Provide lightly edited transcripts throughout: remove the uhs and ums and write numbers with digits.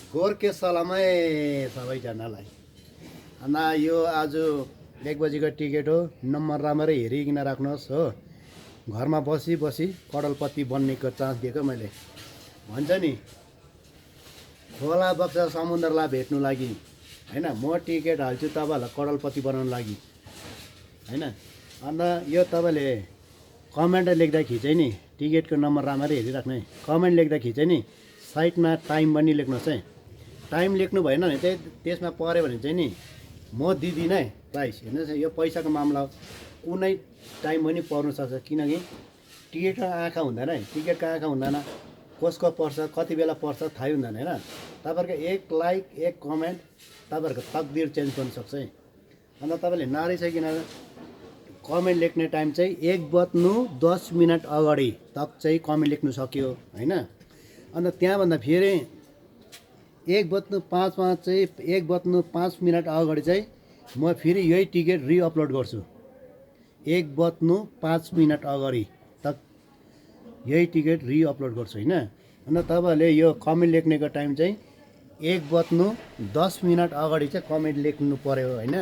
गोर्खे सलामै सबैजनालाई। अनि यो आज 1 बजीको टिकट हो। नम्बर राम्ररी हेरिकन राख्नुहोस् हो। घरमा बसी बसी करोडपति बन्नेको चान्स दिएको मैले। भन्छ नि खोला बक्सा समुद्रलाई भेट्नु लागि हैन, म टिकट हाल्छु तपाईँहरूलाई करोडपति बनाउनु लागि हैन। अन्त यो तपाईँले कमेन्ट लेख्दाखेरि चाहिँ नि टिकटको नम्बर राम्ररी हेरिराख्नु है। कमेन्ट लेख्दाखेरि चाहिँ नि साइडमा टाइम पनि लेख्नुहोस् है। टाइम लेख्नु भएन भने चाहिँ त्यसमा पऱ्यो भने चाहिँ नि म दिदिनँ है प्राइस। हेर्नुहोस् यो पैसाको मामला हो, कुनै टाइम पनि पर्नु सक्छ, किनकि टिकटको आँखा हुँदैन है। टिकटको आँखा हुँदैन, कसको पर्छ कति बेला पर्छ थाहै हुँदैन होइन। तपाईँहरूको एक लाइक एक कमेन्ट तपाईँहरूको तकदिर चेन्ज गर्नु सक्छ है। अन्त तपाईँले नरिसाइकन कमेन्ट लेख्ने टाइम चाहिँ 1:10 अगाडि तक चाहिँ कमेन्ट लेख्नु सक्यो होइन। अन्त त्यहाँभन्दा फेरि 1:05 चाहिँ 1:05 अगाडि चाहिँ म फेरि यही टिकट रिअपलोड गर्छु। 1:05 अगाडि तक यही टिकट रिअपलोड गर्छु होइन। अन्त तपाईँहरूले यो कमेन्ट लेख्नेको टाइम चाहिँ 1:10 अगाडि चाहिँ कमेन्ट लेख्नु पऱ्यो होइन।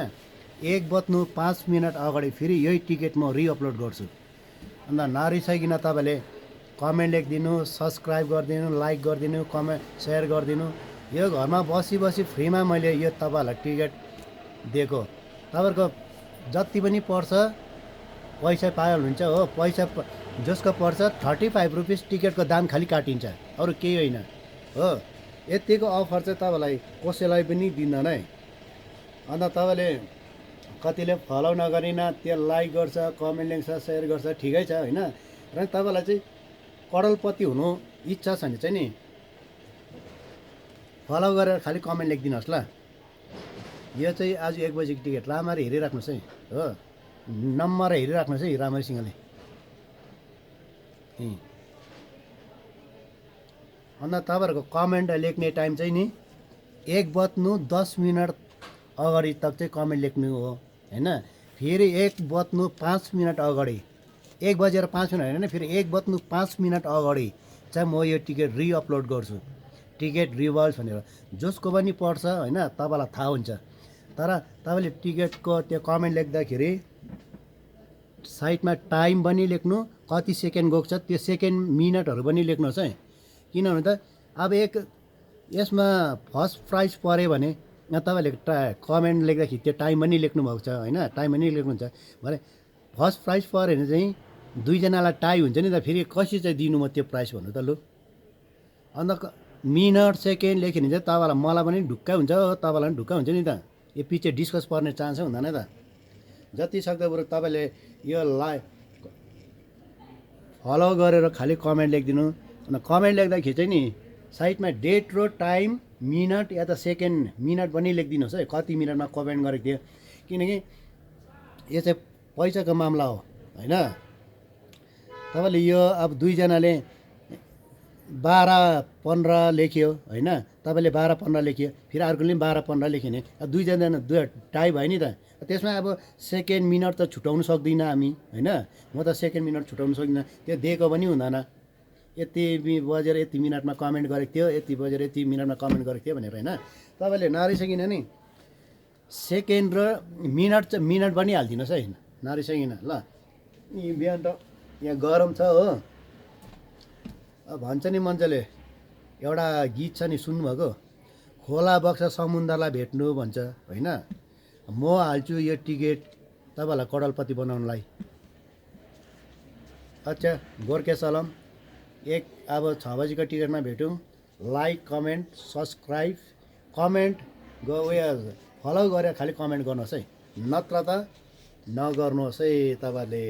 1:05 अगाडि फेरि यही टिकट म रिअपलोड गर्छु। अन्त नरिसाइकन तपाईँले कमेन्ट लेखिदिनु, सब्सक्राइब गरिदिनु, लाइक गरिदिनु, कमेन्ट सेयर गरिदिनु। यो घरमा बसी बसी फ्रीमा मैले यो तपाईँहरूलाई टिकट दिएको। तपाईँहरूको जति पनि पर्छ पैसा पायो हुन्छ हो। पैसा जसको पर्छ 35 रुपिस टिकटको दाम खालि काटिन्छ, अरू केही होइन हो। यतिको अफर चाहिँ तपाईँलाई कसैलाई पनि दिँदैन है। अन्त तपाईँले कतिले फलो नगरिन त्यो लाइक गर्छ, कमेन्ट लेख्छ, सेयर गर्छ, ठिकै छ होइन। र तपाईँलाई चाहिँ करोडपति हुनु इच्छा छ भने चाहिँ नि फलो गरेर खालि कमेन्ट लेखिदिनुहोस् ल। यो चाहिँ आज 1 बजीको टिकट राम्ररी हेरिराख्नुहोस् है हो। नम्बर हेरिराख्नुहोस् है राम्ररीसँगले। अन्त तपाईँहरूको कमेन्ट लेख्ने टाइम चाहिँ नि 1:10 अगाडि तक चाहिँ कमेन्ट लेख्नु हो होइन। फेरि 1:05 अगाडि 1:05 होइन, फेरि 1:05 अगाडि चाहिँ म यो टिकट रिअपलोड गर्छु। टिकट रिभल्स भनेर जसको पनि पर्छ होइन, तपाईँलाई थाहा हुन्छ। तर तपाईँले टिकटको त्यो कमेन्ट लेख्दाखेरि साइडमा टाइम पनि लेख्नु, कति सेकेन्ड गएको छ त्यो सेकेन्ड मिनटहरू पनि लेख्नुहोस् है। किनभने त अब यसमा फर्स्ट प्राइज पऱ्यो भने तपाईँले कमेन्ट लेख्दाखेरि त्यो टाइम पनि लेख्नुभएको छ होइन, टाइम पनि लेख्नुहुन्छ भने फर्स्ट प्राइज पऱ्यो भने चाहिँ दुईजनालाई टाई हुन्छ नि त। फेरि कसरी चाहिँ दिनु म त्यो प्राइस भन्नु त लु। अन्त मिनट सेकेन्ड लेख्यो भने चाहिँ तपाईँलाई मलाई पनि ढुक्कै हुन्छ, तपाईँलाई पनि ढुक्कै हुन्छ नि त। यो पछि डिस्कस पर्ने चान्सै हुँदैन त। जति सक्दो बरु तपाईँले यो फलो गरेर खालि कमेन्ट लेखिदिनु। अन्त कमेन्ट लेख्दाखेरि चाहिँ नि साइडमा डेट र टाइम मिनट या त सेकेन्ड मिनट पनि लेखिदिनुहोस् है, कति मिनटमा कमेन्ट गरेको थियो। किनकि यो चाहिँ पैसाको मामला हो होइन। तपाईँले यो अब दुईजनाले 12-15 लेख्यो होइन, तपाईँले 12-15 लेख्यो, फेरि अर्कोले पनि 12-15 लेख्यो भने दुईजना टाई भयो नि त। त्यसमा अब सेकेन्ड मिनट त छुटाउनु सक्दिनँ हामी होइन। म त सेकेन्ड मिनट छुटाउनु सक्दिनँ, त्यो दिएको पनि हुँदैन। यति बजेर यति मिनटमा कमेन्ट गरेको थियो, यति बजेर यति मिनटमा कमेन्ट गरेको थियो भनेर होइन। तपाईँले नरिसाइकन नि सेकेन्ड र मिनट पनि हालिदिनुहोस् है, नरिसाइकन ल। यी बिहान त यहाँ गरम छ हो। अब भन्छ नि मान्छेले एउटा गीत छ नि सुन्नुभएको, खोला बक्सा समुद्रलाई भेट्नु भन्छ होइन। म हाल्छु यो टिकट तपाईँहरूलाई करोडपति बनाउनलाई। अच्छा गोर्खे सलाम। अब 6 बजीको टिकटमा भेटौँ। लाइक कमेन्ट सब्सक्राइब कमेन्ट उयो फलो गरेर खालि कमेन्ट गर्नुहोस् है, नत्र त नगर्नुहोस् है तपाईँले।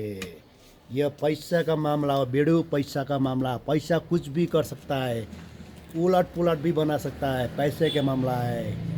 यह पैसा का मामला हो, बेड़ू पैसा का मामला। पैसा कुछ भी कर सकता है, उलट पुलट भी बना सकता है, पैसे का मामला है।